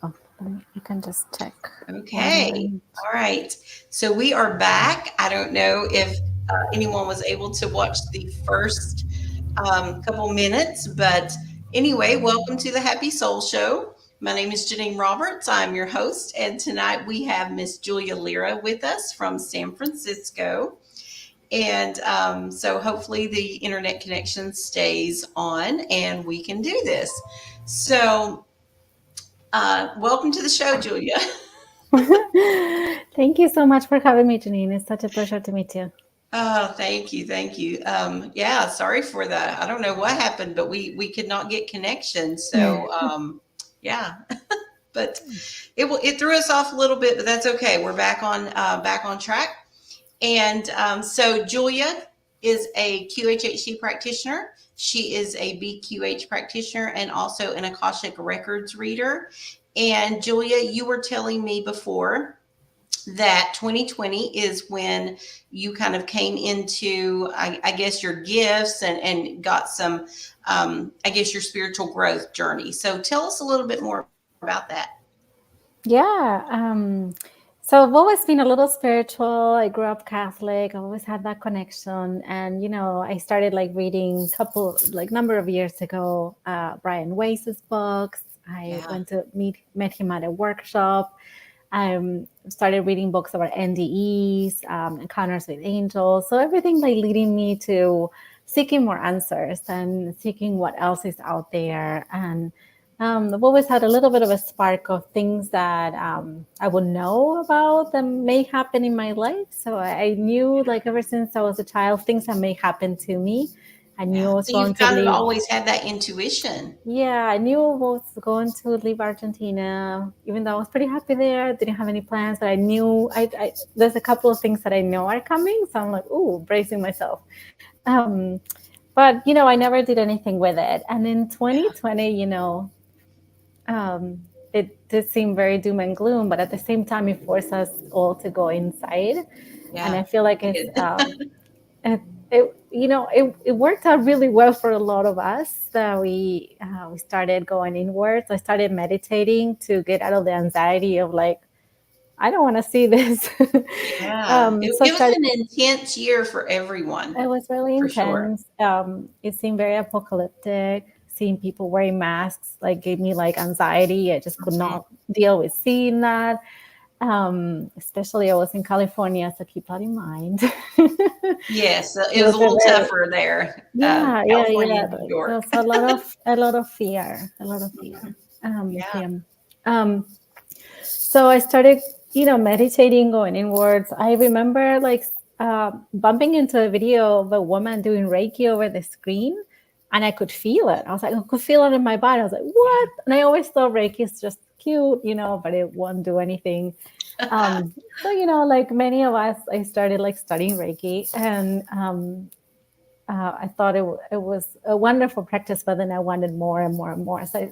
Oh, you can just check whether. Okay. All right. So we are back. I don't know if anyone was able to watch the first couple minutes, but anyway, welcome to the Happy Soul Show. My name is Janine Roberts. I'm your host, and tonight we have Miss Julia Lera with us from San Francisco. And so hopefully the internet connection stays on and we can do this. So, welcome to the show, Julia. Thank you so much for having me, Janine. It's such a pleasure to meet you. Oh, thank you, thank you. Yeah, sorry for that. I don't know what happened, but we could not get connection. So, yeah, but it threw us off a little bit, but that's okay. We're back on track. And so Julia is a QHHC practitioner. She is a BQH practitioner and also an Akashic Records reader. And Julia, you were telling me before that 2020 is when you kind of came into, I guess, your gifts and got some, I guess, your spiritual growth journey. So tell us a little bit more about that. Yeah. So I've always been a little spiritual. I grew up Catholic. I've always had that connection. And, I started like reading number of years ago, Brian Weiss's books. I Yeah. went to met him at a workshop. I started reading books about NDEs, encounters with angels. So everything like leading me to seeking more answers and seeking what else is out there. And I've always had a little bit of a spark of things that I would know about that may happen in my life. So I knew, like, ever since I was a child, things that may happen to me. I knew Yeah. I was So you've going to kind of live. always had that intuition. Yeah, I knew I was going to leave Argentina, even though I was pretty happy there. Didn't have any plans, but I knew there's a couple of things that I know are coming. So I'm like, ooh, bracing myself. Um, but I never did anything with it. And in 2020, it did seem very doom and gloom, but at the same time, it forced us all to go inside. And Yeah, I feel like it it's did. it worked out really well for a lot of us that we started going inwards. I started meditating to get out of the anxiety of, like, I don't want to see this. Yeah. So I It was started. an intense year for everyone, It was really for sure. intense. It seemed very apocalyptic. Seeing people wearing masks like gave me like anxiety. I just could Mhm. not deal with seeing that. Especially I was in California, so keep that in mind. Yes, It it was was a a little very. tougher there, California Yeah. and New There's York. a lot of fear, a lot of fear. Yeah. Yeah. Um, so I started, meditating, going inwards. I remember like bumping into a video of a woman doing Reiki over the screen, and I could feel it. I was like, I could feel it in my body. I was like, what? And I always thought Reiki is just cute, but it won't do anything. So like many of us, I started like studying Reiki, and I thought it was a wonderful practice, but then I wanted more and more and more. So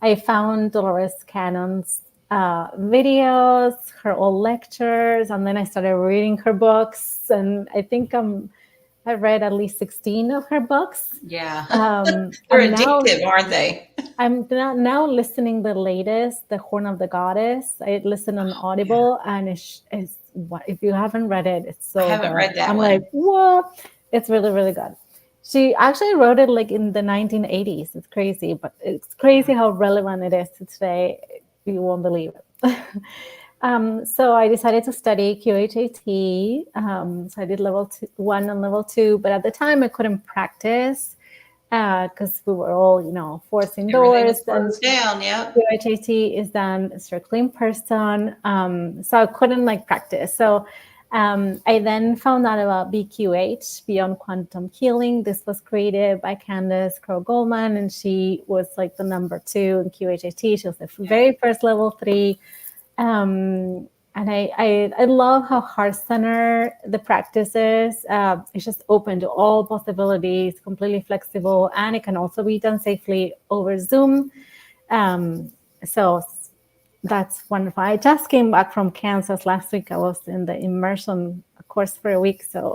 I found Dolores Cannon's videos, her old lectures, and then I started reading her books. And I think I read at least 16 of her books. Yeah. And They're addictive, aren't they? I'm now listening the latest, The Horn of the Goddess. I listen on Yeah. Audible, and it's what, if you haven't read it, it's I so haven't good. read that I'm like, one. what? It's really, really good. She actually wrote it like in the 1980s. It's crazy, but it's crazy how relevant it is to today. You won't believe it. So I decided to study QHAT. So I did level 1 and level 2, but at the time I couldn't practice because we were all, forced Everything indoors, was and closed down. Yep. QHAT is done strictly in person. So I couldn't like practice. So I then found out about BQH, Beyond Quantum Healing. This was created by Candace Crow Goldman, and she was like the number 2 in QHAT. She was the very first level 3. And I love how heart centered the practice is. It's just open to all possibilities, completely flexible, and it can also be done safely over Zoom. Um, so that's wonderful. I just came back from Kansas last week. I was in the immersion course for a week, so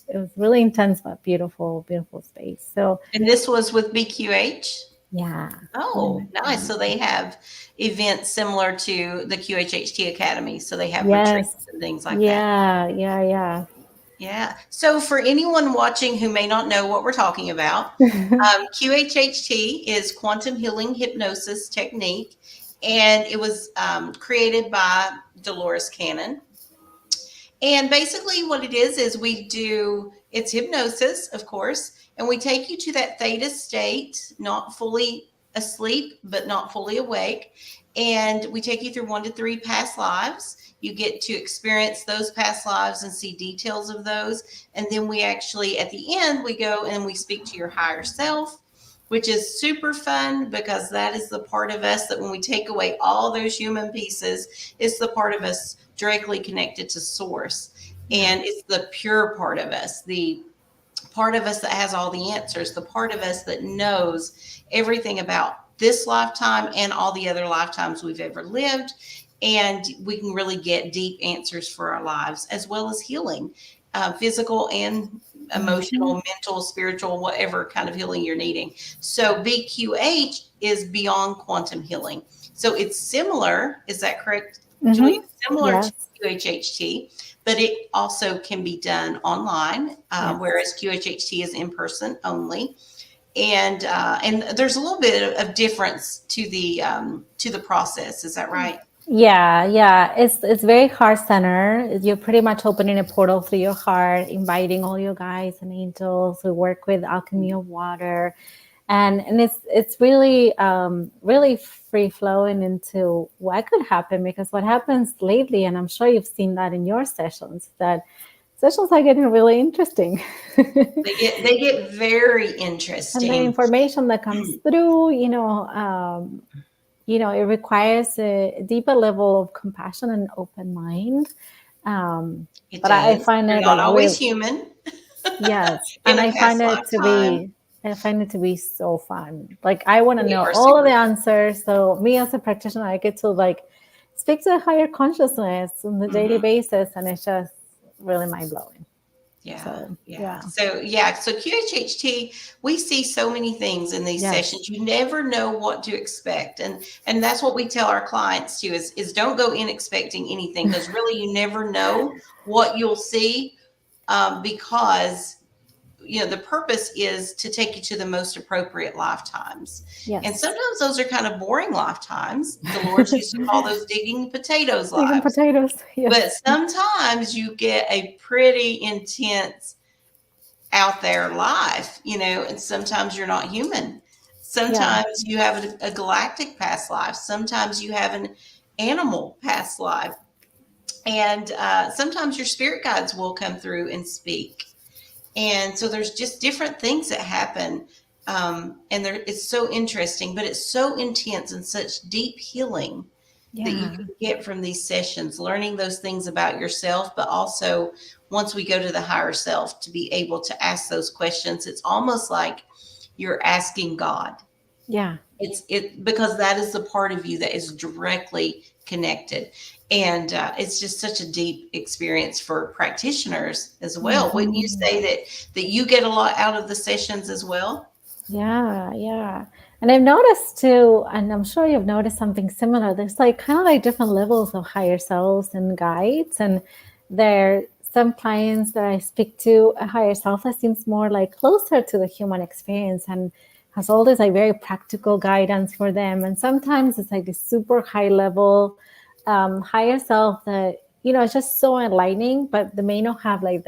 it was really intense but beautiful, beautiful space. So And this was with BQH. Yeah. Oh, nice. So they have events similar to the QHHT Academy. So they have retreats Yes. and things like that. Yeah. Yeah. Yeah. Yeah. So for anyone watching who may not know what we're talking about, QHHT is quantum healing hypnosis technique, and it was created by Dolores Cannon. And basically, what it is we do it's hypnosis, of course, and we take you to that theta state, not fully asleep, but not fully awake. And we take you through 1 to 3 past lives. You get to experience those past lives and see details of those. And then we actually, at the end, we go and we speak to your higher self, which is super fun because that is the part of us that when we take away all those human pieces, it's the part of us directly connected to source. Yeah. And it's the pure part of us, the part of us that has all the answers, the part of us that knows everything about this lifetime and all the other lifetimes we've ever lived. And we can really get deep answers for our lives, as well as healing, physical and Mhm. emotional, mental, spiritual, whatever kind of healing you're needing. So BQH is beyond quantum healing. So it's similar, is that correct, Julie? Mhm. Similar to Yes. QHHT, but it also can be done online, Yes. whereas QHHT is in person only. And there's a little bit of difference to the process. Is that right? Yeah, yeah. It's very heart center. You're pretty much opening a portal through your heart, inviting all your guides and angels. We work with alchemy of water, and it's really really free flowing into what could happen, because what happens lately, and I'm sure you've seen that in your sessions, that sessions are getting really interesting. They get very And the interesting. information that comes through, it requires a deeper level of compassion and open mind. It But I does. find You're it not like always real, human yes, in and a past lifetime. I find it to be so fun. Like I want to They know are all of super the fun. answers. So me as a practitioner, I get to like speak to a higher consciousness on a daily Mhm. basis, and it's just really mind blowing. Yeah, So yeah. yeah, So QHHT, we see so many things in these yes, sessions. You never know what to expect, and that's what we tell our clients too. Is don't go in expecting anything, because really you never know what you'll see, because the purpose is to take you to the most appropriate lifetimes. And yes. sometimes those are kind of boring lifetimes. Dolores used to call those digging potatoes Vegan lives. potatoes, But yes, sometimes you get a pretty intense out there life, and sometimes you're not human. yeah, Sometimes you have a galactic past life. Sometimes you have an animal past life. And sometimes your spirit guides will come through and speak. And so there's just different things that happen. And it's so interesting, but it's so intense and such deep healing that you yeah, can get from these sessions, learning those things about yourself, but also once we go to the higher self, to be able to ask those questions. It's almost like you're asking God. yeah. It because that is the part of you that is directly connected, and it's just such a deep experience for practitioners as well. Wouldn't you Mhm. say that you get a lot out of the sessions as well? Yeah, yeah. And I've noticed too, and I'm sure you've noticed something similar. There's like kind of like different levels of higher selves and guides. And there some clients that I speak to, a higher self that seems more like closer to the human experience and has all this like very practical guidance for them. And sometimes it's like this super high level higher self that, it's just so enlightening, but they may not have like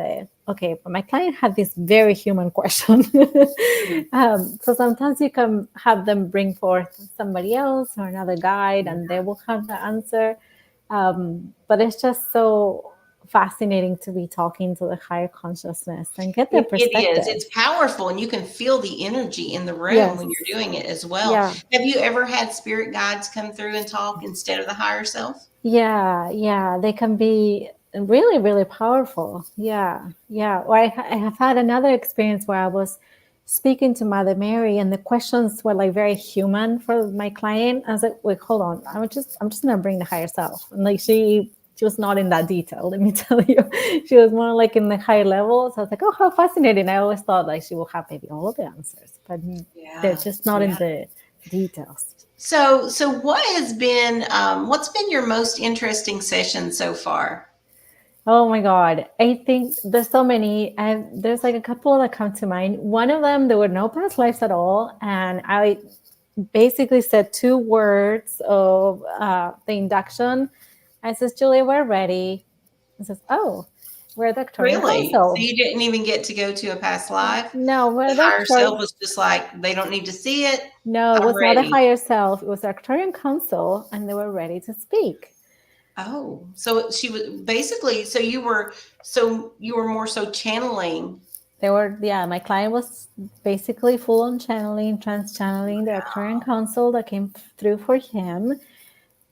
okay, but my client had this very human question. Mm. So sometimes you can have them bring forth somebody else or another guide, and they will have the answer. But it's just so fascinating to be talking to the higher consciousness and get their It is. perspective. It's powerful, and you can feel the energy in the room when Yes. you're doing it as well. Yeah. Have you ever had spirit guides come through and talk instead of the higher self? Yeah, yeah, they can be really, really powerful. Yeah, yeah. Or I have had another experience where I was speaking to Mother Mary, and the questions were like very human for my client. I was like, "Wait, hold on. I'm just gonna bring the higher self." And like she was not in that detail. Let me tell you, she was more like in the higher level. So I was like, "Oh, how fascinating!" I always thought like she will have maybe all the answers, but they're Yeah. just not in Yeah. the details. So what's been your most interesting session so far? Oh my God. I think there's so many. And there's like a couple that come to mind. One of them, there were no past lives at all. And I basically said two words of the induction. I says, Julia, we're ready. I says, oh, we're the Victorian Really? So Council. you didn't even get to go to a past life? No, we're The the higher Victorian. self was just like, they don't need to see it. No, it I'm was not a ready. higher self. It was the Victorian Council, and they were ready to speak. Oh, so she was basically, so you were more so channeling. They were, yeah, my client was basically full on channeling, trans channeling the Victorian Council that came through for him.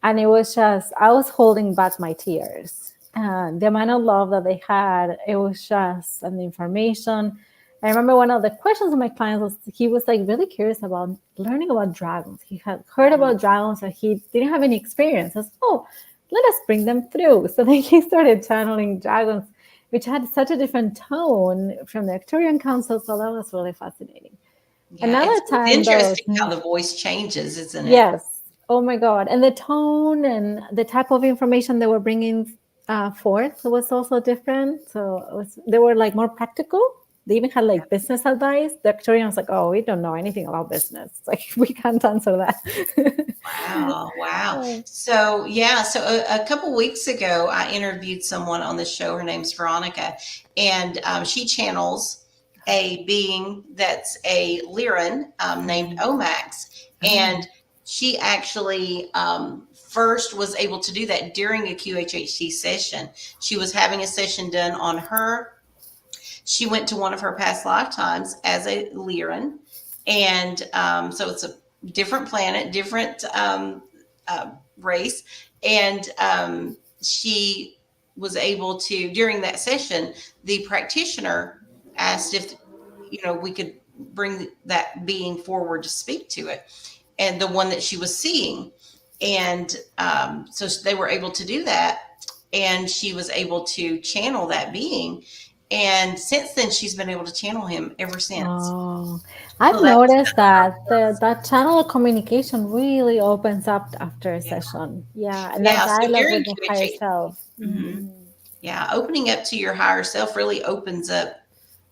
And it was just, I was holding back my tears. And the amount of love that they had, it was just, and the information. I remember one of the questions of my clients was he was like really curious about learning about dragons. He had heard Mm, about dragons and he didn't have any experience. I was, oh, let us bring them through. So then he started channeling dragons, which had such a different tone from the Victorian Council. So that was really fascinating. yeah, Another it's time, though, interesting how the voice changes, isn't it? yes. Oh my God. And the tone and the type of information they were bringing forth was also different. So they were like more practical. They even had Yeah. like business advice. The Victorian was like, oh, we don't know anything about business. Like, we can't answer that. Wow, wow. Oh. So yeah, so a couple weeks ago, I interviewed someone on the show. Her name's Veronica, and she channels a being that's a Lyran named Omax, Oh. and she actually first was able to do that during a QHHT session. She was having a session done on her. She went to one of her past lifetimes as a Lyran, and so it's a different planet, different race, and she was able to during that session. The practitioner asked if we could bring that being forward to speak to it, and the one that she was seeing, and so they were able to do that, and she was able to channel that being, and since then she's been able to channel him ever since. Oh, I've So that was noticed kind of that miraculous. that channel of communication really opens up after a Yeah, session. Yeah, and that yeah. So dialogue with during the higher QHH, self. mhm, Hmm. yeah, opening up to your higher self really opens up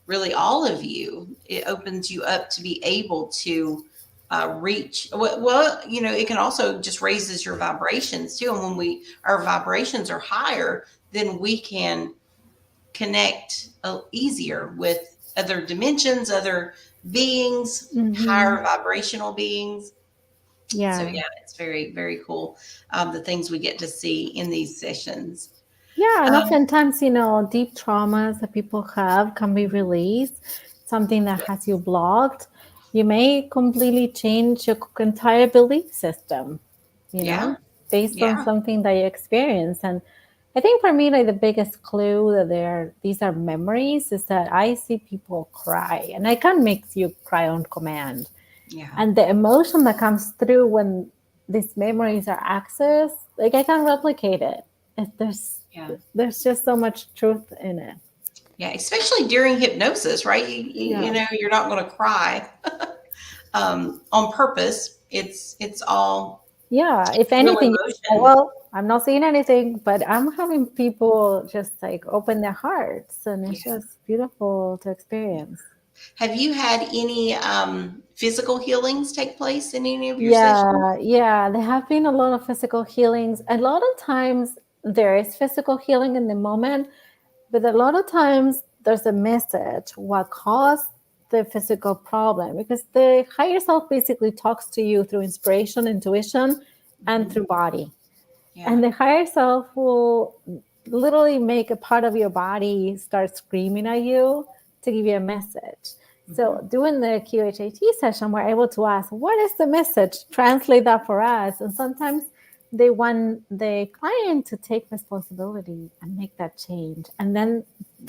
really all of you. It opens you up to be able to reach. Well, it can also just raises your vibrations too. And when our vibrations are higher, then we can connect easier with other dimensions, other beings, Hmm. higher vibrational beings. So Yeah. yeah, it's very, very cool. The things we get to see in these sessions. Yeah, and Um, oftentimes, deep traumas that people have can be released, something that has you blocked. You may completely change your entire belief system, you yeah, know, based on yeah, something that you experience. And I think for me, like the biggest clue that these are memories is that I see people cry, and I can make you cry on command. yeah, And the emotion that comes through when these memories are accessed, like I can replicate it. yeah. There's just so much truth in it. Yeah, especially during hypnosis, right? Yeah. You're not going to cry on purpose. It's all Yeah. If real anything, emotion. well, I'm not seeing anything, but I'm having people just like open their hearts, and Yeah. it's just beautiful to experience. Have you had any physical healings take place in any of your sessions? Yeah, yeah. There have been a lot of physical healings. A lot of times there is physical healing in the moment, but a lot of times there's a message what caused the physical problem, because the higher self basically talks to you through inspiration, intuition, and Hmm. through body. Yeah. And the higher self will literally make a part of your body start screaming at you to give you a message. Hmm. So, doing the QHAT session, we're able to ask, what is the message? Translate that for us. And sometimes they want the client to take responsibility and make that change. And then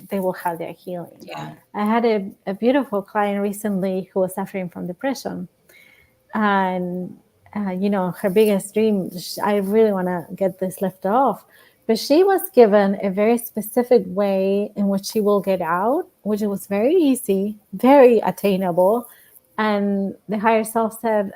they will have their healing. Yeah. I had a beautiful client recently who was suffering from depression, and her biggest dream, I really want to get this lifted off, but she was given a very specific way in which she will get out, which was very easy, very attainable. And the higher self said,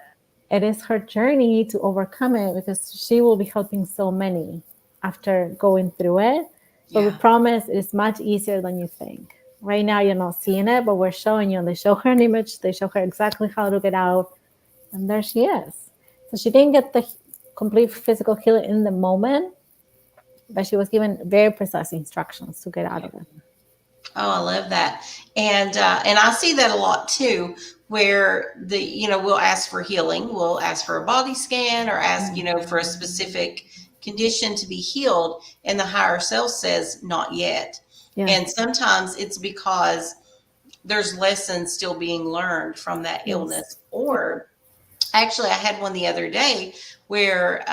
it is her journey to overcome it, because she will be helping so many after going through it. But we Yeah. promise it's much easier than you think. Right now, you're not seeing it, but we're showing you. They show her an image, they show her exactly how to get out, and there she is. So she didn't get the complete physical healing in the moment, but she was given very precise instructions to get out of it. Oh, I love that. And I see that a lot too, where we'll ask for healing, we'll ask for a body scan or ask, for a specific condition to be healed, and the higher self says not yet. Yes. And sometimes it's because there's lessons still being learned from that Yes. illness. Or actually, I had one the other day where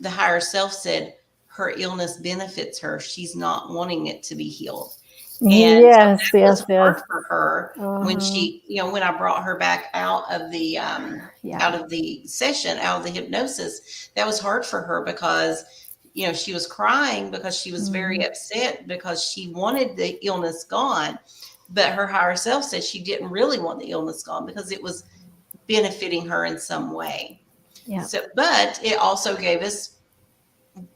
the higher self said her illness benefits her. She's not wanting it to be healed. And so Yes. that was Yes. hard Yes. for her when Uh-huh. she, when I brought her back Yeah. out of the session, out of the hypnosis. That was hard for her because, she was crying because she was very Mhm. upset because she wanted the illness gone, but her higher self said she didn't really want the illness gone because it was benefiting her in some way. Yeah. So, but it also gave us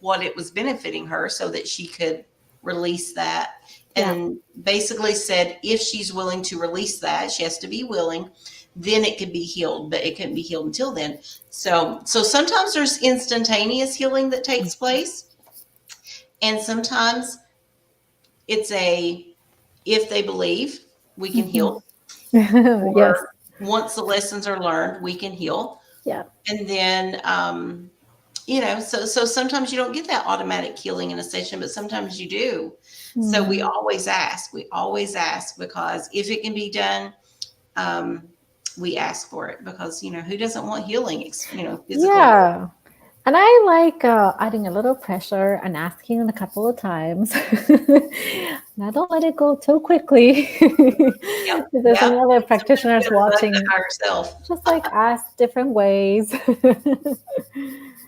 what it was benefiting her so that she could release that, Yeah. and basically said if she's willing to release that, she has to be willing, then it could be healed, but it couldn't be healed until then. So sometimes there's instantaneous healing that takes place, and sometimes it's a if they believe, we can Mhm. heal, Yes. or once the lessons are learned, we can heal. Yeah. And then so sometimes you don't get that automatic healing in a session, but sometimes you do. So we Mhm. always ask, because if it can be done, um, we ask for it, because who doesn't want healing, physical healing. Yeah. And I like adding a little pressure and asking a couple of times. And I don't let it go too quickly. Yep, If there's yep. any other Sometimes you practitioners got to bug the watching, higher self. just like ask different ways.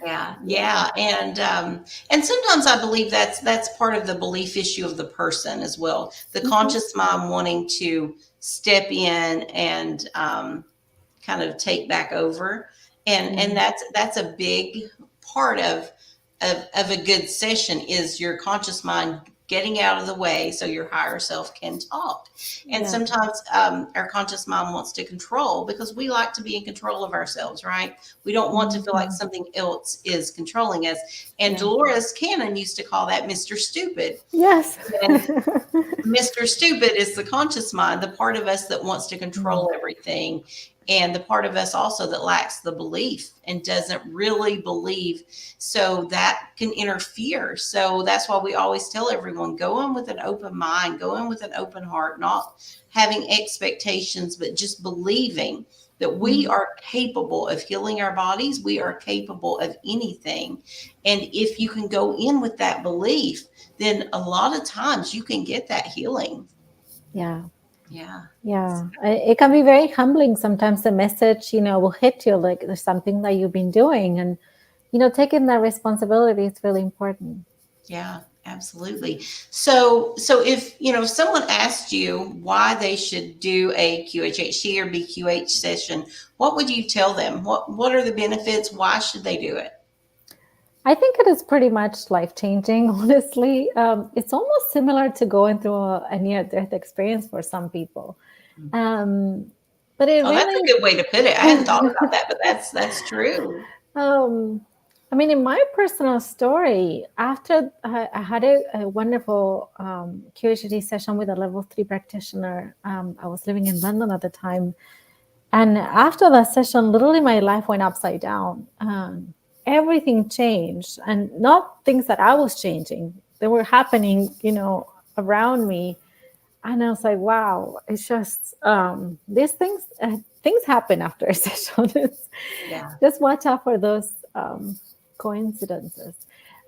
Yeah, Yeah. yeah, and sometimes I believe that's part of the belief issue of the person as well. The Mhm. conscious mind wanting to step in and kind of take back over, and Yeah. that's a big part of a good session, is your conscious mind getting out of the way so your higher self can talk. And Yeah. sometimes our conscious mind wants to control, because we like to be in control of ourselves, right? We don't want to feel like Mhm. something else is controlling us. And Yeah. Dolores Cannon used to call that Mr. Stupid. Yes. And Mr. Stupid is the conscious mind, the part of us that wants to Mm. control everything, and the part of us also that lacks the belief and doesn't really believe. So that can interfere. So that's why we always tell everyone, go in with an open mind, go in with an open heart, not having expectations, but just believing that we Mm. are capable of healing our bodies. We are capable of anything. And if you can go in with that belief, then a lot of times you can get that healing. Yeah. Yeah. Yeah, it can be very humbling. Sometimes the message, will hit you like there's something that you've been doing, and taking that responsibility is really important. Yeah, absolutely. So if someone asked you why they should do a QHHC or BQH session, what would you tell them? What are the benefits? Why should they do it? I think it is pretty much life changing. Honestly, it's almost similar to going through a near death experience for some people, um, but it Oh, that's a really. good way to put it. I hadn't thought about that, but that's true. Um, I mean, in my personal story, after I had a wonderful QHD session with a level 3 practitioner, I was living in London at the time. And after that session, literally my life went upside down. Everything changed, and not things that I was changing. They were happening, around me. And I was like, wow, it's just these things happen after a session. Yeah. Just watch out for those coincidences.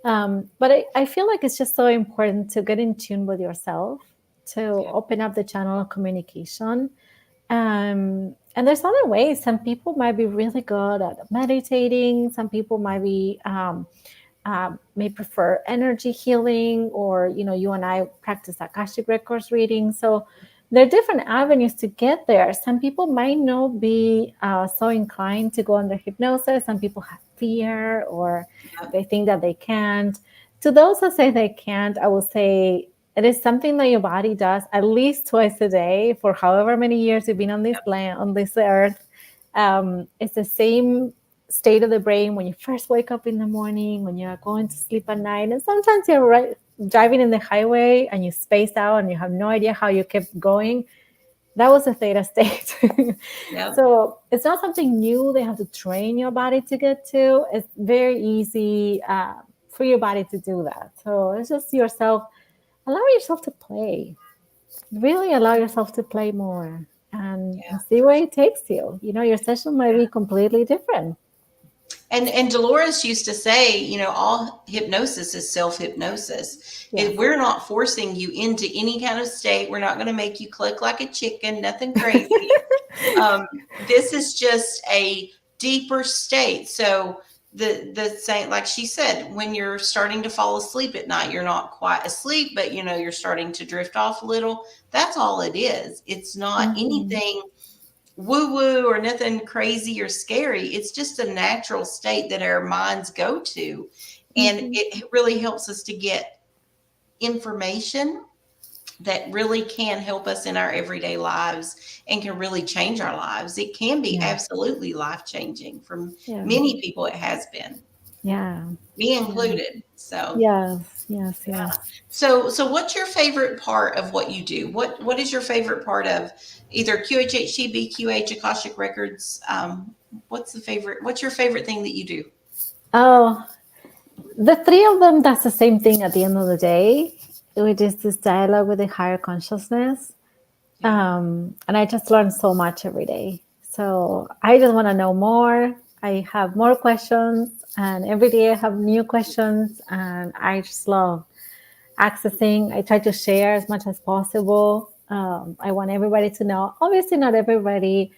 But I feel like it's just so important to get in tune with yourself, to Yeah. open up the channel of communication. And there's other ways. Some people might be really good at meditating. Some people might be may prefer energy healing, or you and I practice Akashic records reading. So there are different avenues to get there. Some people might not be so inclined to go under hypnosis. Some people have fear or Yep. they think that they can't. To those that say they can't, I will say it is something that your body does at least twice a day for however many years you've been on this land, on this earth. It's the same state of the brain when you first wake up in the morning, when you're going to sleep at night, and sometimes you're right driving in the highway and you spaced out and you have no idea how you kept going. That was a theta state. Yep. So it's not something new they have to train your body to get to. It's very easy for your body to do that. So it's just yourself, allow yourself to play. Really allow yourself to play more and Yeah. see For where sure. it takes you. You know, your session might be completely different. And Dolores used to say, all hypnosis is self hypnosis. Yes. We're not forcing you into any kind of state. We're not going to make you click like a chicken. Nothing crazy. This is just a deeper state. So the same, like she said, when you're starting to fall asleep at night, you're not quite asleep, but you're starting to drift off a little. That's all it is. It's not Mhm. anything woo woo or nothing crazy or scary. It's just a natural state that our minds go to. And Mhm. it really helps us to get information that really can help us in our everyday lives and can really change our lives. It can be Yeah. absolutely life changing. For Yeah. many people, it has been, Yeah. me Yeah. included. So, Yes. Yes. yeah. Yes. So what's your favorite part of what you do? What is your favorite part of either QHHT, BQH, Akashic Records? What's your favorite thing that you do? Oh, the three of them, that's the same thing at the end of the day, which is this dialogue with the higher consciousness. Yeah. And I just learn so much every day. So I just want to know more. I have more questions, and every day I have new questions, and I just love accessing. I try to share as much as possible. I want everybody to know. Obviously, not everybody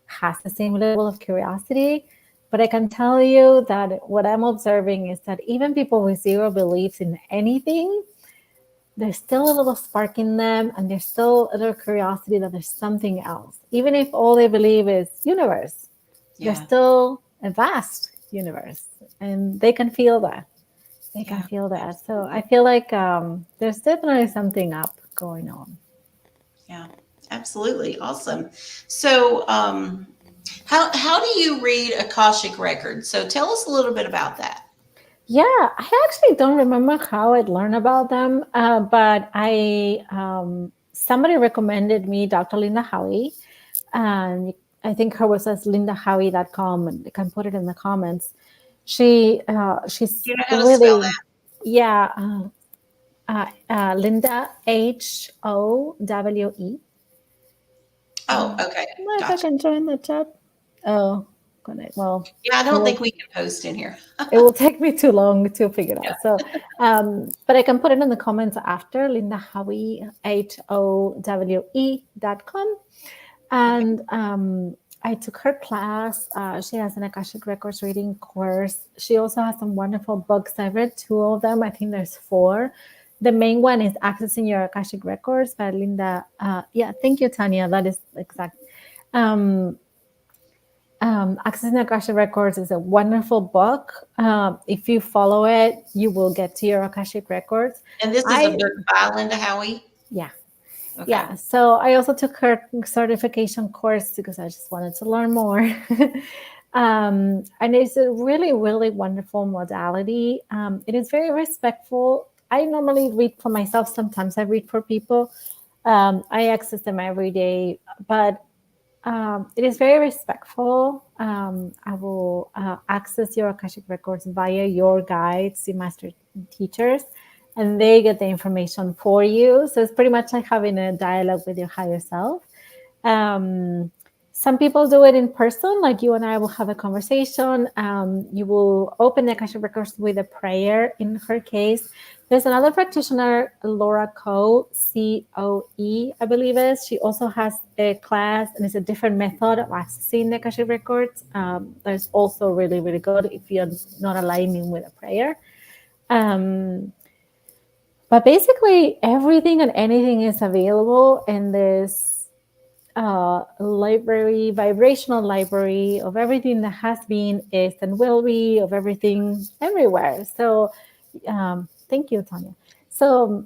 has the same level of curiosity, but I can tell you that what I'm observing is that even people with zero beliefs in anything, there's still a little spark in them and there's still a little curiosity that there's something else. Even if all they believe is universe, there's Yeah. still a vast universe and they can feel that. They can Yeah. feel that. So I Absolutely. feel like there's definitely something up going on. Yeah. Absolutely. Awesome. So, how do you read Akashic Records? So tell us a little bit about that. Yeah, I actually don't remember how I learned about them, but I somebody recommended me Dr. Linda Howie, and I think her was as lindahowie.com, and I can put it in the comments. Do She's you know how to spell really, that? yeah, Linda Howe. Oh, okay. I don't know if I Gotcha. can join the chat. Oh, connect. Well, Yeah, I it don't think will we can post in here. it will take me too long to figure it Yeah. out. So, but I can put it in the comments after Linda Howie, HOWE.com. Okay. And I took her class. She has an Akashic Records reading course. She also has some wonderful books. I read two of them. I think there's four. The main one is Accessing Your Akashic Records by Linda. Yeah, thank you, Tanya. That is exact. Um, Accessing Akashic Records is a wonderful book. If you follow it, you will get to your Akashic Records. And this is a I, book by Linda Howie. yeah, Okay. yeah. So I also took her certification course because I just wanted to learn more. And it's a really, really wonderful modality. It is very respectful. I normally read for myself. Sometimes I read for people. I access them every day, but it is very respectful. I will access your Akashic records via your guides, the master teachers, and they get the information for you. So it's pretty much like having a dialogue with your higher self. Um, some people do it in person, like you and I will have a conversation. You will open the Akashic Records with a prayer. In her case, there's another practitioner, Laura Coe, I believe it is. She also has a class, and it's a different method of accessing the Akashic Records. That's also really, really good if you're not aligning with a prayer. Um, But basically, everything and anything is available in this library, vibrational library of everything that has been, is, and will be, of everything everywhere. So, thank you, Tanya. So,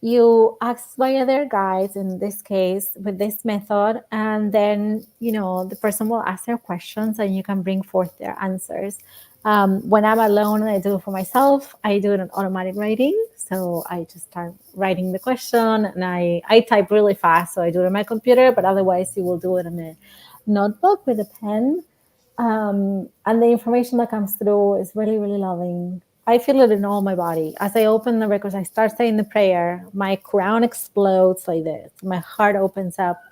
you ask by other guides in this case with this method, and then the person will ask their questions and you can bring forth their answers. When I'm alone and I do it for myself, I do it in automatic writing. So I just start writing the question, and I type really fast, so I do it on my computer, but otherwise you will do it in a notebook with a pen. And the information that comes through is really, really loving. I feel it in all my body. As I open the records, I start saying the prayer. My crown explodes like this. My heart opens up.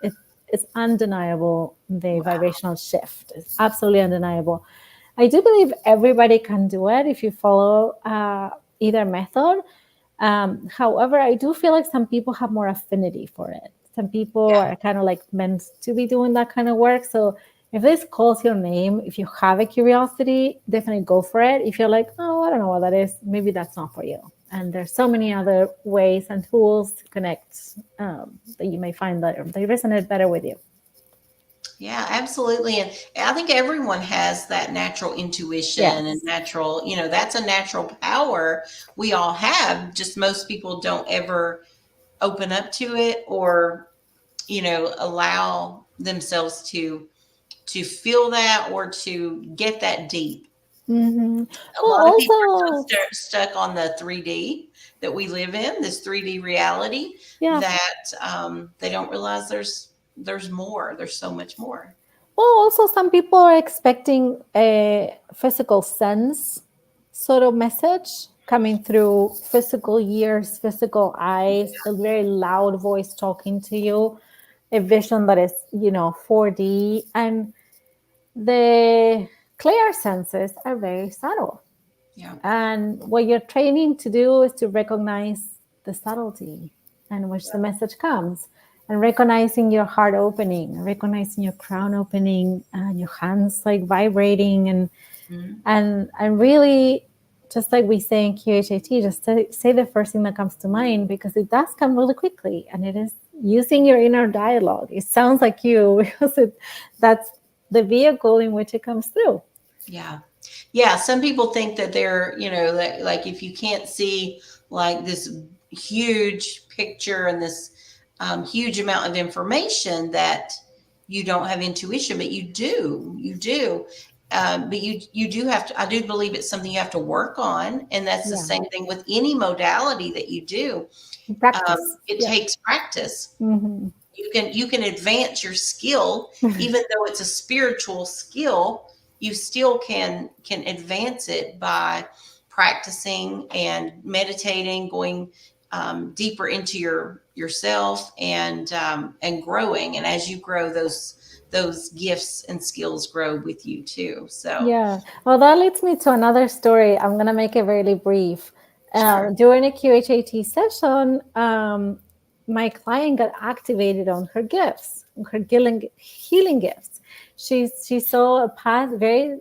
It's undeniable. The Wow. vibrational shift is absolutely undeniable. I do believe everybody can do it if you follow either method. However, I do feel like some people have more affinity for it. Some people Yeah. are kind of like meant to be doing that kind of work. So if this calls your name, if you have a curiosity, definitely go for it. If you're like, oh, I don't know what that is, maybe that's not for you. And there's so many other ways and tools to connect, that you may find that they resonate better with you. Yeah, absolutely. And I think everyone has that natural intuition and Yes. natural, that's a natural power we all have. Just most people don't ever open up to it, or, allow themselves to feel that or to get that deep. Mm-hmm. A Well, lot of people are so also, stuck on the 3D that we live in, this 3D reality, yeah. that they don't realize there's more. There's so much more. Well, also, some people are expecting a physical sense sort of message coming through physical ears, physical eyes, a very loud voice talking to you, a vision that is, 4D. And the clear senses are very subtle. Yeah. And what you're training to do is to recognize the subtlety in which the message comes, and recognizing your heart opening, recognizing your crown opening, and your hands like vibrating, and Mhm. and really, just like we say in QHAT, just say the first thing that comes to mind, because it does come really quickly, and it is using your inner dialogue. It sounds like you because that's the vehicle in which it comes through. Yeah. Yeah. Some people think that they're, that, like, if you can't see like this huge picture and this huge amount of information, that you don't have intuition, but you do. But you do have to, I do believe it's something you have to work on. And that's the Yeah, same thing with any modality that you do. practice. It Yeah. takes practice. Hmm. You can advance your skill, even though it's a spiritual skill. You still can advance it by practicing and meditating, going deeper into yourself, and growing. And as you grow, those gifts and skills grow with you too. So Yeah. Well, that leads me to another story. I'm going to make it really brief. sure. During a QHAT session, my client got activated on her gifts, her healing gifts. She saw a past, very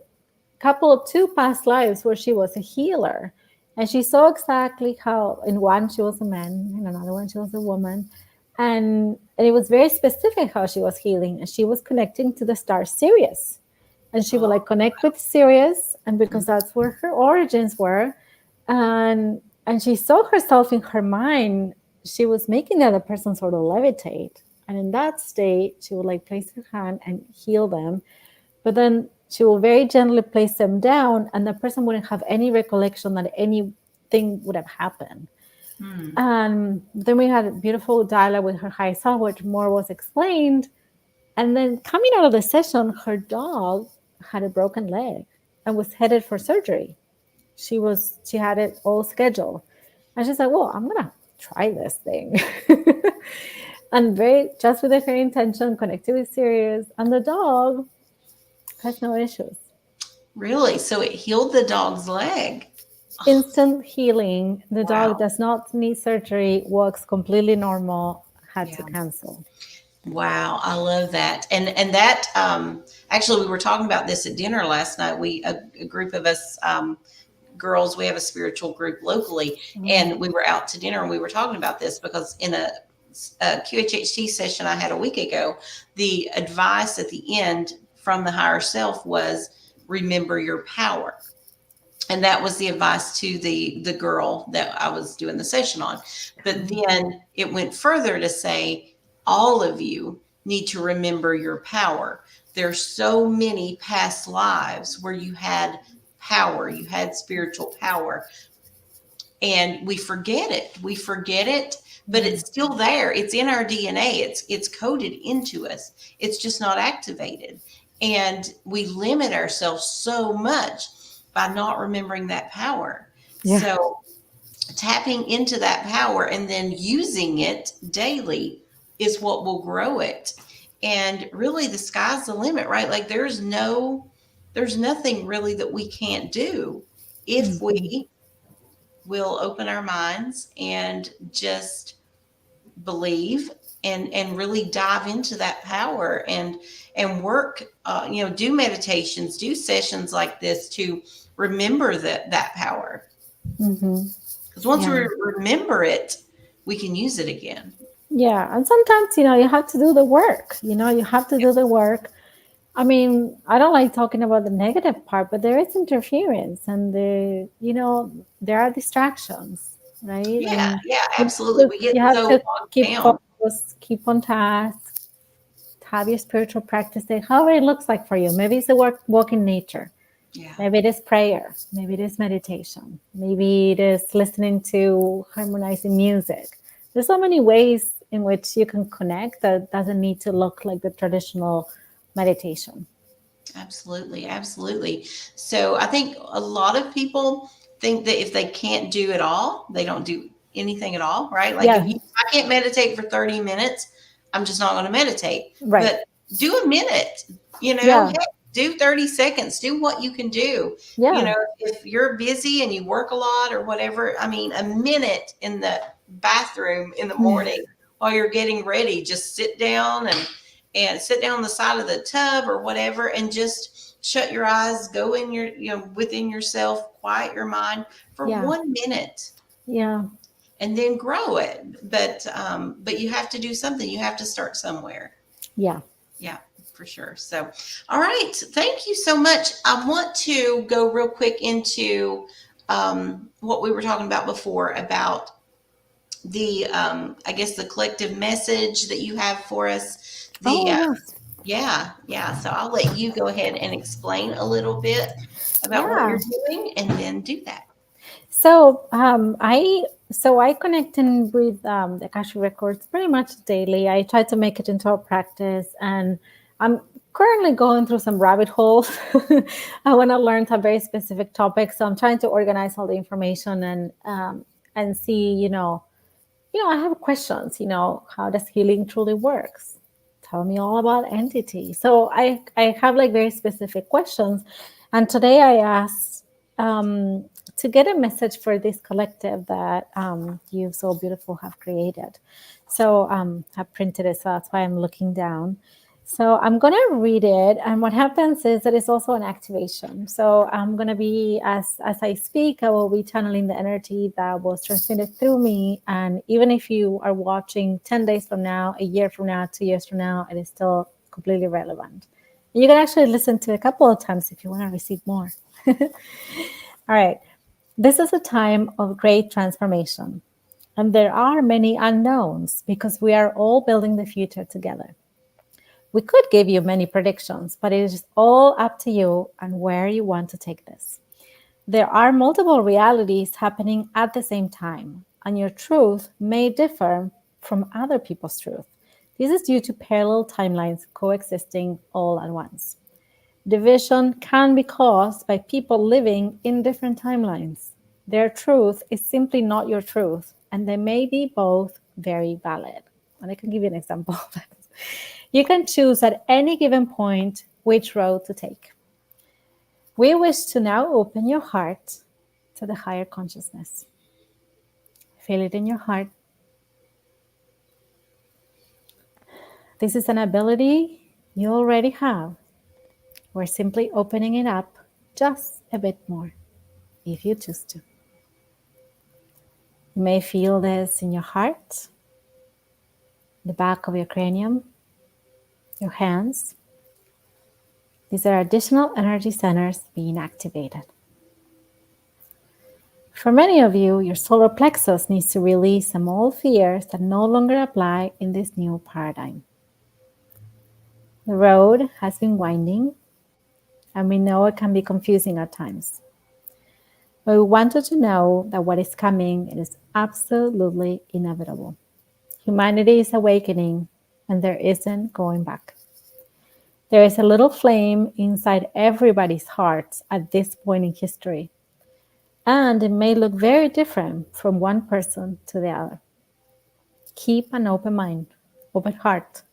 couple of two past lives where she was a healer. And she saw exactly how in one she was a man, in another one she was a woman. And it was very specific how she was healing. And she was connecting to the star Sirius, and she would Oh, like connect with Sirius, and mm, because that's where her origins were, and she saw herself in her mind. She was making the other person sort of levitate, and in that state, she would like place her hand and heal them, but then she will very gently place them down, and the person wouldn't have any recollection that anything would have happened. mm. And then we had a beautiful dialogue with her higher self, which more was explained. And then coming out of the session, her dog had a broken leg and was headed for surgery. She had it all scheduled. And she's like, well, I'm gonna try this thing. And very just with a clear intention, connected with Sirius, and the dog has no issues. Really? So it healed the dog's leg? Oh, Instant healing. The dog wow. does not need surgery, walks completely normal, had to Yeah. cancel. Wow, I love that. And that actually, we were talking about this at dinner last night. A group of us girls, we have a spiritual group locally, and we were out to dinner and we were talking about this because in a QHHT session I had a week ago, the advice at the end from the higher self was remember your power. And that was the advice to the girl that I was doing the session on. But then it went further to say all of you need to remember your power. There's so many past lives where you had power, you had spiritual power, and we forget it, but it's still there. It's in our DNA. It's coded into us. It's just not activated, and we limit ourselves so much by not remembering that power. Yeah. So tapping into that power and then using it daily is what will grow it. And really the sky's the limit, right? Like there's nothing really that we can't do if Mhm. we will open our minds and just believe and really dive into that power and work, do meditations, do sessions like this to remember that power, Mhm. because once we Yeah. remember it, we can use it again. Yeah. And sometimes, you have to do the work. You have to do the work. I mean, I don't like talking about the negative part, but there is interference and there are distractions, right? Yeah, And yeah, you absolutely. have to, We get you have so to bogged keep down. focused, keep on task, have your spiritual practice day, however it looks like for you. Maybe it's a walk in nature. Yeah, Maybe it is prayer. Maybe it is meditation. Maybe it is listening to harmonizing music. There's so many ways in which you can connect that doesn't need to look like the traditional meditation. absolutely, absolutely. So I think a lot of people think that if they can't do it all, they don't do anything at all, right? Like Yeah, if I can't meditate for 30 minutes, I'm just not going to meditate. right. But do a minute, Yeah, heck, do 30 seconds, do what you can do. yeah, If you're busy and you work a lot or whatever, I mean, a minute in the bathroom in the morning while you're getting ready, just sit down and sit down on the side of the tub or whatever and just shut your eyes, go in within yourself, quiet your mind for yeah, 1 minute yeah, and then grow it. But you have to do something. You have to start somewhere. yeah. Yeah, for sure. So, all right. Thank you so much. I want to go real quick into what we were talking about before about I guess, the collective message that you have for us. Oh, yes. Yeah, yeah. So I'll let you go ahead and explain a little bit about what Yeah. you're doing and then do that. So I connect in with the Akashic records pretty much daily. I try to make it into a practice, and I'm currently going through some rabbit holes. I want to learn some very specific topics, so I'm trying to organize all the information and see, I have questions. How does healing truly works? Tell me all about entity. So I have like very specific questions, and today I asked to get a message for this collective that you so beautiful have created. So I printed it, so that's why I'm looking down. So I'm going to read it, and what happens is that it's also an activation. So I'm going to be, as I speak, I will be channeling the energy that was transmitted through me. And even if you are watching 10 days from now, a year from now, 2 years from now, it is still completely relevant. You can actually listen to it a couple of times if you want to receive more. All right. This is a time of great transformation. And there are many unknowns because we are all building the future together. We could give you many predictions, but it is all up to you and where you want to take this. There are multiple realities happening at the same time, and your truth may differ from other people's truth. This is due to parallel timelines coexisting all at once. Division can be caused by people living in different timelines. Their truth is simply not your truth, and they may be both very valid. And I can give you an example of that. You can choose at any given point which road to take. We wish to now open your heart to the higher consciousness. Feel it in your heart. This is an ability you already have. We're simply opening it up just a bit more. if you choose to. You may feel this in your heart, the back of your cranium, your hands. These are additional energy centers being activated. For many of you, your solar plexus needs to release some old fears that no longer apply in this new paradigm. The road has been winding, and we know it can be confusing at times. But we wanted to know that what is coming is absolutely inevitable. Humanity is awakening, and there isn't going back. There is a little flame inside everybody's hearts at this point in history, and it may look very different from one person to the other. Keep an open mind, open heart.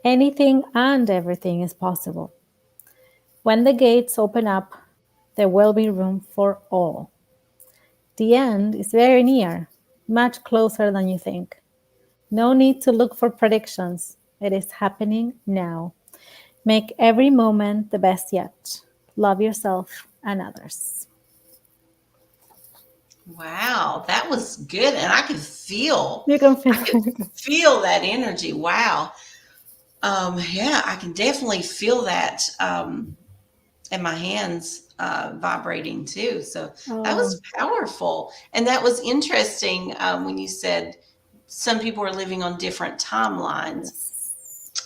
Anything and everything is possible. When the gates open up, there will be room for all. The end is very near, much closer than you think. No need to look for predictions. It is happening now. Make every moment the best yet. Love yourself and others. Wow, that was good, and I could feel, You can feel I could feel that energy. Wow. Yeah, I can definitely feel that in my hands vibrating too. So that oh, was powerful, and that was interesting when you said some people are living on different timelines, yes.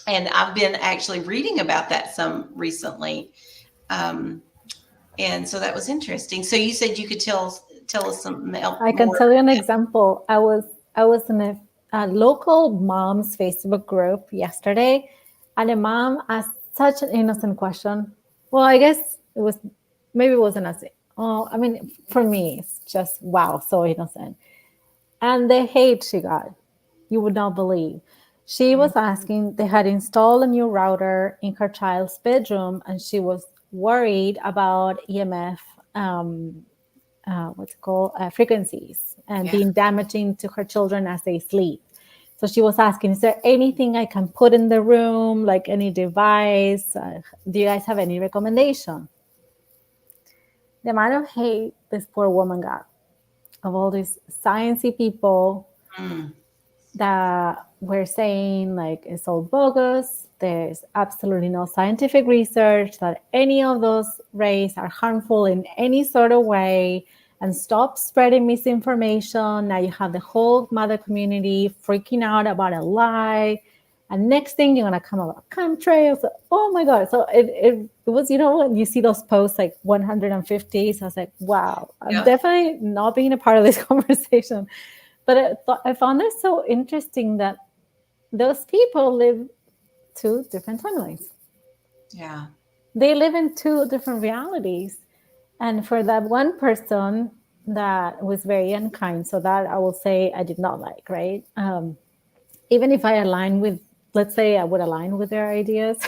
and I've been actually reading about that some recently. Um, and so that was interesting. So you said you could tell us some I can more. tell you an example. I was in a local mom's Facebook group yesterday, and a mom asked such an innocent question. Well, I guess it was maybe it wasn't as oh, I mean, for me, it's just wow, so innocent. And the hate she got, you would not believe. She was asking, they had installed a new router in her child's bedroom, and she was worried about EMF, what's it called, frequencies, and Yeah. being damaging to her children as they sleep. So she was asking, is there anything I can put in the room, like any device? Do you guys have any recommendation? The amount of hate this poor woman got of all these sciencey people Mm, that were saying like it's all bogus. There's absolutely no scientific research that any of those rays are harmful in any sort of way, and stop spreading misinformation. Now you have the whole mother community freaking out about a lie. And next thing you're gonna come about chemtrails. Oh my god. So it was, when you see those posts like 150. So I was like, wow, I'm yeah. definitely not being a part of this conversation. But I found it so interesting that those people live two different timelines. Yeah. They live in two different realities. And for that one person that was very unkind, so that I will say I did not like, right? Even if I align with, let's say I would align with their ideas,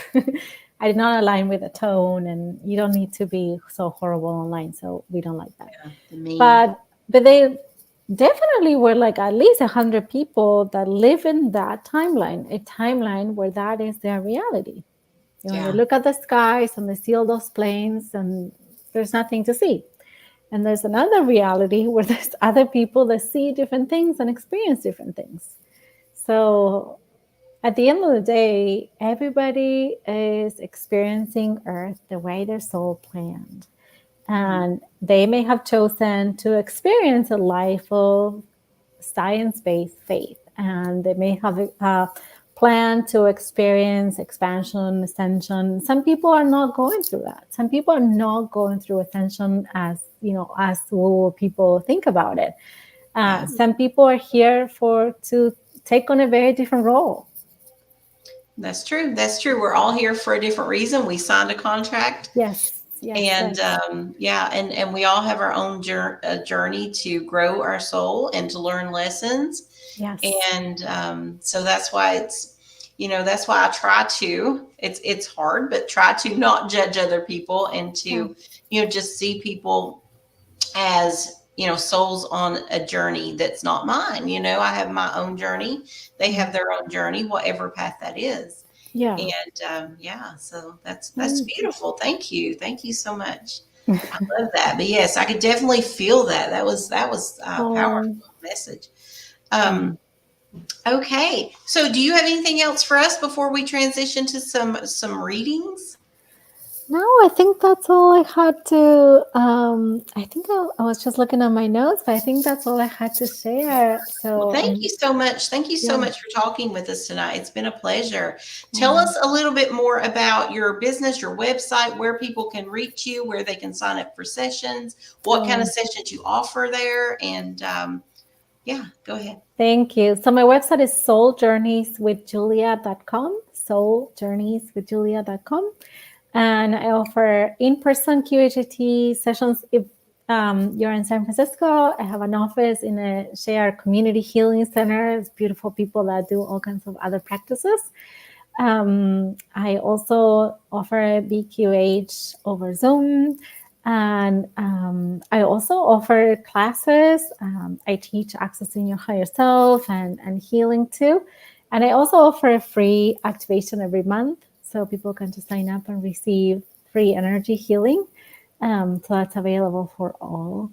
I did not align with the tone, and you don't need to be so horrible online. So we don't like that. Yeah. The mean. But they definitely were like at least 100 people that live in that timeline, a timeline where that is their reality. They Yeah. look at the skies and they see all those planes, and there's nothing to see. And there's another reality where there's other people that see different things and experience different things. So at the end of the day, everybody is experiencing Earth the way their soul planned. Mm, And they may have chosen to experience a life of science based faith, and they may have a plan to experience expansion, ascension. Some people are not going through that. Some people are not going through ascension as people think about it. yeah. Some people are here to take on a very different role. That's true. That's true. We're all here for a different reason. We signed a contract, Yes, yes, and yes, yeah, and we all have our own journey to grow our soul and to learn lessons. yes, And so that's why that's why I try to. It's hard, but try to not judge other people and yeah, to just see people as souls on a journey that's not mine. I have my own journey, they yeah, have their own journey, whatever path that is. yeah. And yeah, so that's Mm. beautiful. Thank you so much. Love that. But yes, I could definitely feel that. That was a Oh, powerful message. yeah. Um, okay. So do you have anything else for us before we transition to some readings? No, I think that's all I had to. I think I was just looking at my notes, but I think that's all I had to share. Well, So, thank you so much. Thank you so yeah. much for talking with us tonight. It's been a pleasure. Tell Oh, us a little bit more about your business, your website, where people can reach you, where they can sign up for sessions, what kind of oh, sessions you offer there, and yeah, go ahead. thank you. So, my website is souljourneyswithjulia.com. Souljourneyswithjulia.com. And I offer in-person QHT sessions if you're in San Francisco. I have an office in a shared community healing center. It's beautiful people that do all kinds of other practices. I also offer BQH over Zoom. And I also offer classes. I teach accessing your higher self and healing too. And I also offer a free activation every month. So people can just sign up and receive free energy healing. So that's available for all.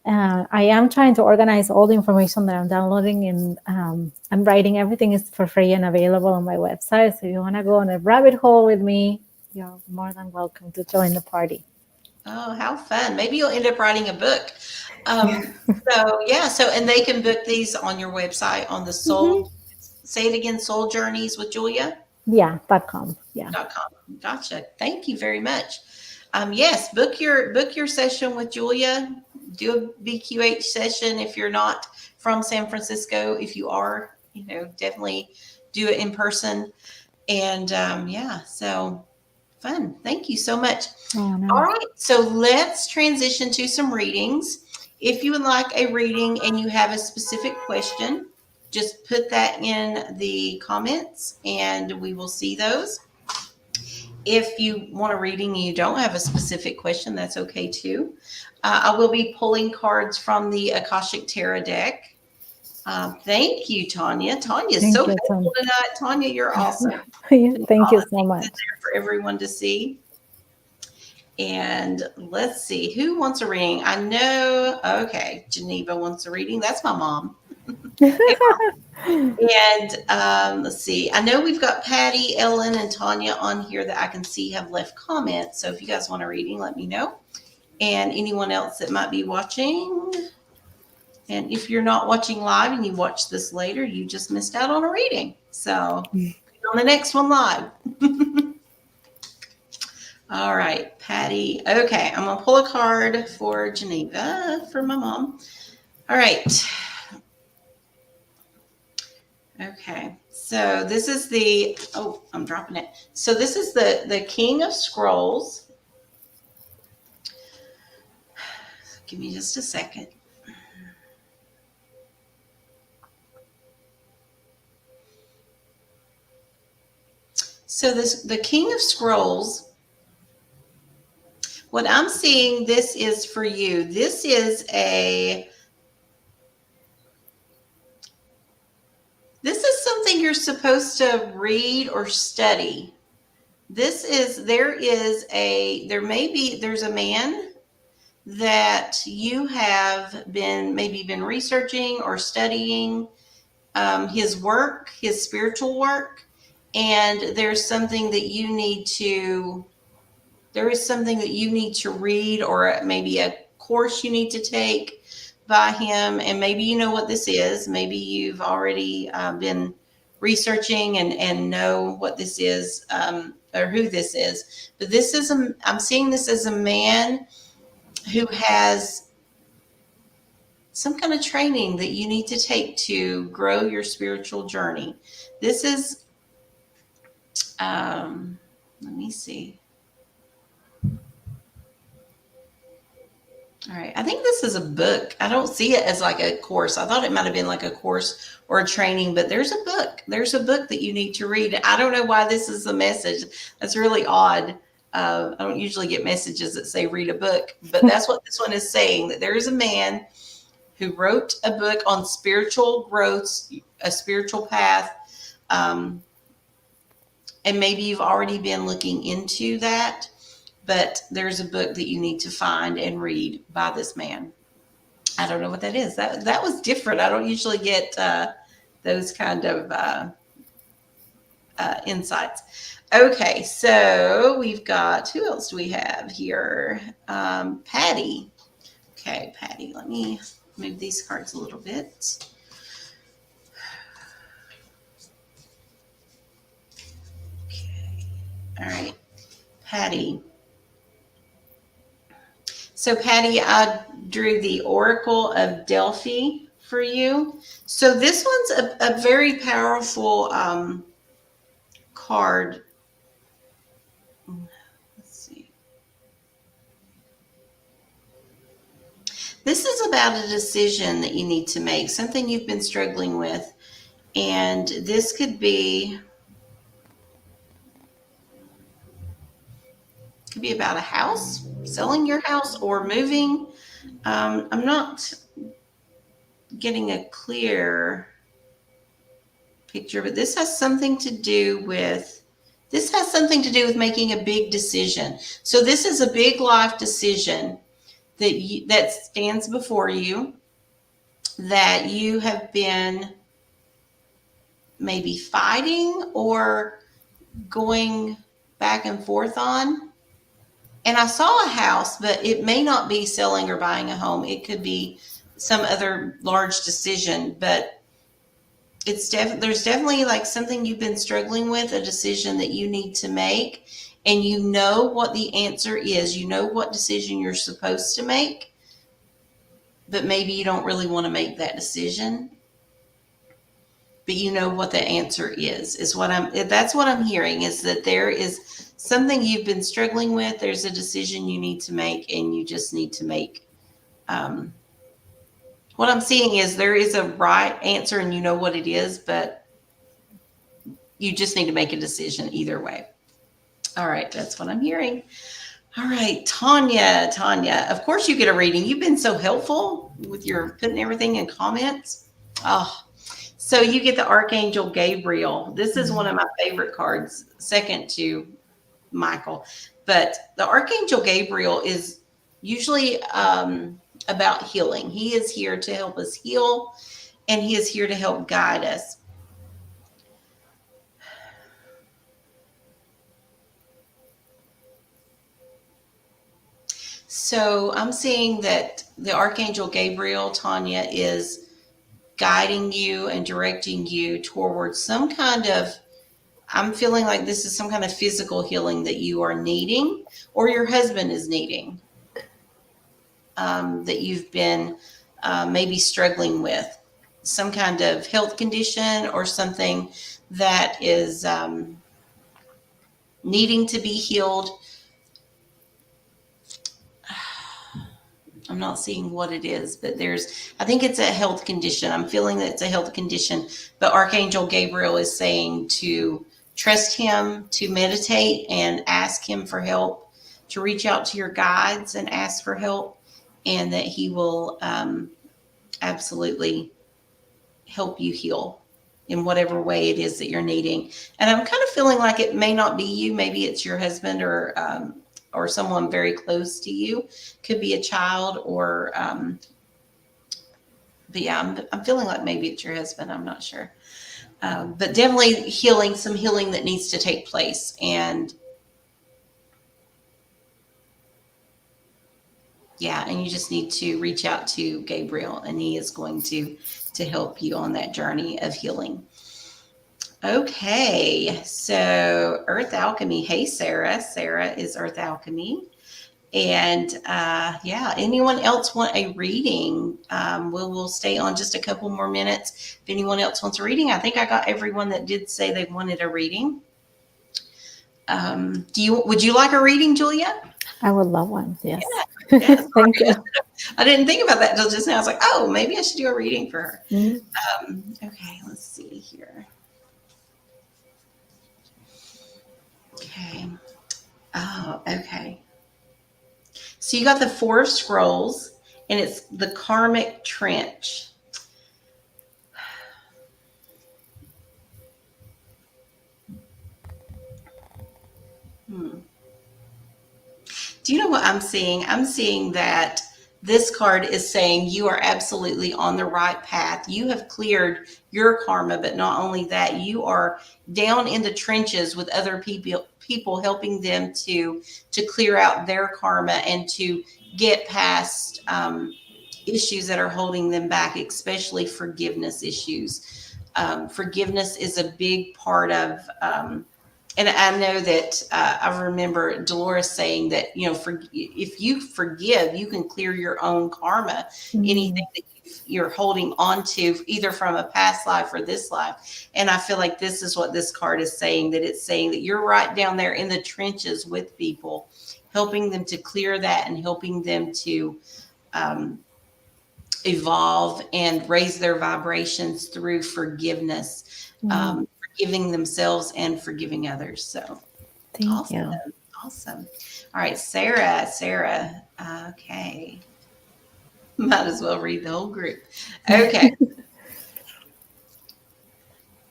I am trying to organize all the information that I'm downloading, and I'm writing. Everything is for free and available on my website. So if you want to go on a rabbit hole with me, you're more than welcome to join the party. Oh, how fun. Maybe you'll end up writing a book. Um, so yeah, so and they can book these on your website on the Mhm. soul, say it again, Soul Journeys with Julia. Yeah, .com. Yeah. Com. Gotcha. Thank you very much. Yes, book your session with Julia. Do a BQH session if you're not from San Francisco. If you are, definitely do it in person. And yeah, so fun. Thank you so much. Oh All no. right, so let's transition to some readings. If you would like a reading and you have a specific question, just put that in the comments and we will see those. If you want a reading and you don't have a specific question, that's okay too. I will be pulling cards from the Akashic Tarot deck. Thank you, Tanya. Tanya is Thank so you, faithful Tom. tonight. Tanya, you're awesome. Putting Thank all you the so things in much. there for everyone to see. And let's see, who wants a reading? I know, okay, Geneva wants a reading. That's my mom. Hey, and let's see. I know we've got Patty, Ellen, and Tanya on here that I can see have left comments. So if you guys want a reading, let me know. And anyone else that might be watching. And if you're not watching live and you watch this later, you just missed out on a reading. So on the next one live. All right, Patty. Okay, I'm gonna pull a card for Geneva for my mom. All right. Okay, so this is the, oh, I'm dropping it. So this is the King of Scrolls. Give me just a second. So the King of Scrolls, what I'm seeing, this is for you. This is something you're supposed to read or study. There's a man that you have been researching or studying his work, his spiritual work, and there is something that you need to read, or maybe a course you need to take by him, and maybe you know what this is. Maybe you've already been researching and know what this is, or who this is. But I'm seeing this as a man who has some kind of training that you need to take to grow your spiritual journey. This is, let me see. All right. I think this is a book. I don't see it as like a course. I thought it might have been like a course or a training, but there's a book. There's a book that you need to read. I don't know why this is a message. That's really odd. I don't usually get messages that say read a book, but that's what this one is saying, that there is a man who wrote a book on spiritual growth, a spiritual path. And maybe you've already been looking into that. but there's a book that you need to find and read by this man. I don't know what that is. That was different. I don't usually get those kind of insights. Okay, so we've got, who else do we have here? Patty. Okay, Patty, let me move these cards a little bit. Okay, all right, Patty. So, Patty, I drew the Oracle of Delphi for you. So, this one's a very powerful card. Let's see. This is about a decision that you need to make, something you've been struggling with. And this could be about a house, selling your house or moving. I'm not getting a clear picture, but this has something to do with making a big decision. So this is a big life decision that stands before you, that you have been maybe fighting or going back and forth on. And I saw a house, but it may not be selling or buying a home. It could be some other large decision, but there's definitely like something you've been struggling with, a decision that you need to make, and you know what the answer is. You know what decision you're supposed to make, but maybe you don't really want to make that decision. But you know what the answer is that's what I'm hearing, is that there is something you've been struggling with. There's a decision you need to make, and you just need to make what I'm seeing is there is a right answer and you know what it is, but you just need to make a decision either way. All right, that's what I'm hearing. All right, Tanya, of course you get a reading. You've been so helpful with your putting everything in comments. Oh, so you get the Archangel Gabriel. This is one of my favorite cards, second to Michael. But the Archangel Gabriel is usually about healing. He is here to help us heal, and he is here to help guide us. So I'm seeing that the Archangel Gabriel, Tanya, is guiding you and directing you towards some kind of, I'm feeling like this is some kind of physical healing that you are needing, or your husband is needing, that you've been maybe struggling with, some kind of health condition or something that is needing to be healed. I'm not seeing what it is, but I think it's a health condition. I'm feeling that it's a health condition, but Archangel Gabriel is saying to trust him, to meditate and ask him for help, to reach out to your guides and ask for help, and that he will absolutely help you heal in whatever way it is that you're needing. And I'm kind of feeling like it may not be you. Maybe it's your husband or someone very close to you. Could be a child or, but yeah, I'm feeling like maybe it's your husband. I'm not sure. But definitely some healing that needs to take place. And yeah, and you just need to reach out to Gabriel, and he is going to help you on that journey of healing. Okay, so Earth Alchemy. Hey, Sarah. Sarah is Earth Alchemy. And yeah, anyone else want a reading? We'll stay on just a couple more minutes. If anyone else wants a reading, I think I got everyone that did say they wanted a reading. Would you like a reading, Julia? I would love one. Yes. Yeah, Thank you. I didn't think about that until just now. I was like, oh, maybe I should do a reading for her. Okay, let's see here. Okay. Oh, okay. So you got the Four of Scrolls, and it's the Karmic Trench. Do you know what I'm seeing? I'm seeing that this card is saying you are absolutely on the right path. You have cleared your karma, but not only that, you are down in the trenches with other people helping them to clear out their karma and to get past issues that are holding them back, especially forgiveness issues. Forgiveness is a big part of and I know that I remember Dolores saying that, if you forgive, you can clear your own karma, anything Mm, that you're holding on to, either from a past life or this life. And I feel like this is what this card is saying, that it's saying that you're right down there in the trenches with people, helping them to clear that and helping them to um, evolve and raise their vibrations through forgiveness, mm, forgiving themselves and forgiving others. So thank awesome. you. Awesome. All right, Sarah. Sarah. Okay. Might as well read the whole group. Okay.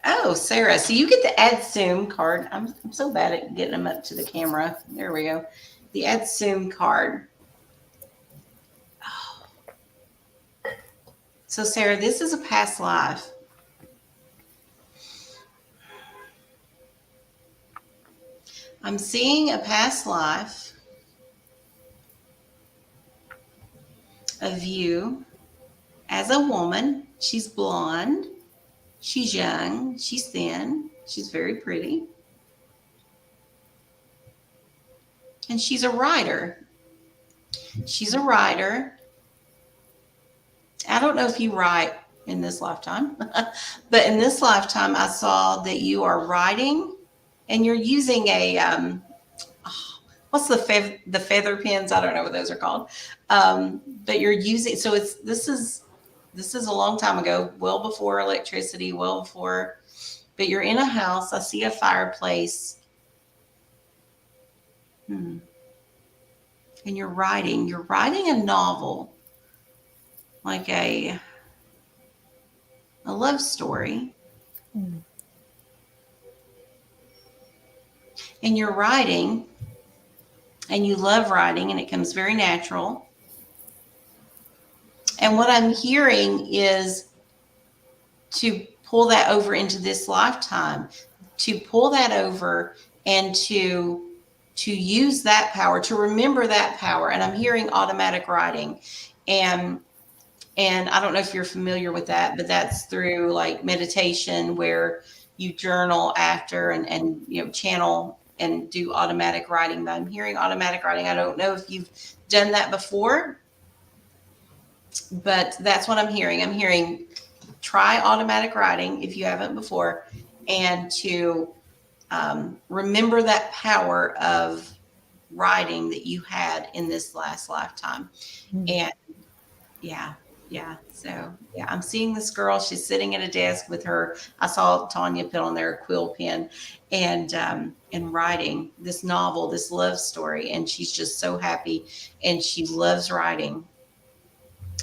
Oh, Sarah. So you get the Add Zoom card. I'm so bad at getting them up to the camera. There we go. The Add Zoom card. So, Sarah, this is a past life. I'm seeing a past life of you as a woman. She's blonde. She's young. She's thin. She's very pretty. And she's a writer. She's a writer. I don't know if you write in this lifetime, but in this lifetime, I saw that you are writing and you're using a, what's the feather pens? I don't know what those are called. But you're using, so this is a long time ago, well before electricity, well before, but you're in a house. I see a fireplace. Hmm. And you're writing a novel, like a love story, Mm, and you're writing and you love writing and it comes very natural. And what I'm hearing is to pull that over into this lifetime, to pull that over and to use that power, to remember that power. And I'm hearing automatic writing. And And I don't know if you're familiar with that, but that's through like meditation where you journal after and channel and do automatic writing. But I'm hearing automatic writing. I don't know if you've done that before, but that's what I'm hearing. I'm hearing try automatic writing if you haven't before, and to remember that power of writing that you had in this last lifetime. mm, And yeah, yeah. So yeah, I'm seeing this girl. She's sitting at a desk with her. I saw Tanya put on there a quill pen and writing this novel, this love story, and she's just so happy. And she loves writing,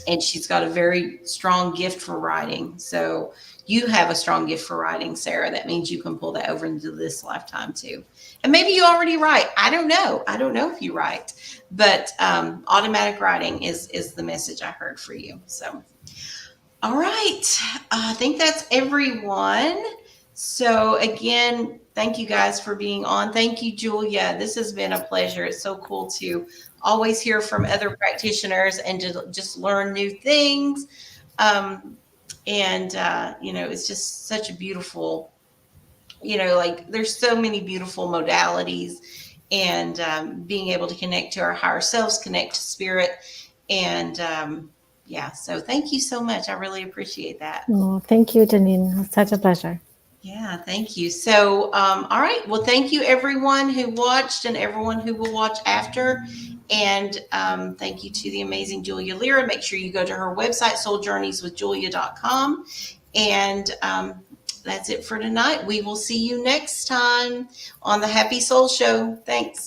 and she's got a very strong gift for writing. So you have a strong gift for writing, Sarah. That means you can pull that over into this lifetime too. And maybe you already write. I don't know. I don't know if you write, but automatic writing is the message I heard for you. So, all right. I think that's everyone. So again, thank you guys for being on. Thank you, Julia. This has been a pleasure. It's so cool to always hear from other practitioners and to just learn new things. Um, and it's just such a beautiful, like there's so many beautiful modalities, and being able to connect to our higher selves, connect to spirit, and yeah. So thank you so much. I really appreciate that. oh, thank you, Janine. It's such a pleasure. Yeah, thank you. So, all right. Well, thank you everyone who watched and everyone who will watch after. And thank you to the amazing Julia Lera. Make sure you go to her website, souljourneyswithjulia.com. And that's it for tonight. We will see you next time on the Happy Soul Show. Thanks.